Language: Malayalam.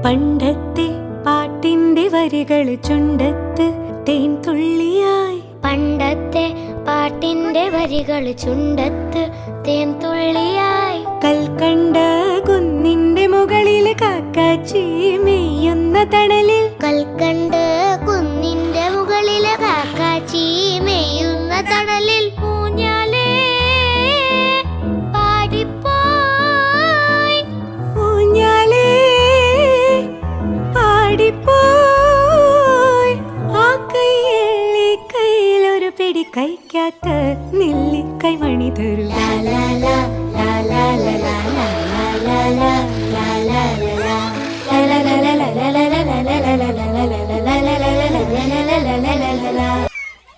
പണ്ടത്തെ പാട്ടിന്റെ വരികൾ ചുണ്ടത്ത് തേൻ തുള്ളിയായി. പണ്ടത്തെ പാട്ടിന്റെ വരികൾ ചുണ്ടത്ത് തേൻ തുള്ളിയായി. കൽക്കണ്ട കുന്നിന്റെ മുകളിൽ കാക്കാച്ചി മെയ്യുന്ന തണലിൽ. കൽക്കണ്ട് കുന്നിന്റെ മുകളിൽ കാക്കാച്ചി മെയ്യുന്ന തണലിൽ. ഊഞ്ഞാലേ പാടിപ്പോയി. ഊഞ്ഞാലേ പാടിപ്പോയി. ആ കൈയെള്ളി കയ്യിലൊരു പിടി കൈക്കാത്ത നെല്ലിക്കൈ മണി തരൂ. ലാ ലാ ലാ ലാ ലാ ലാ ലാ ലാ ലാ ലാ.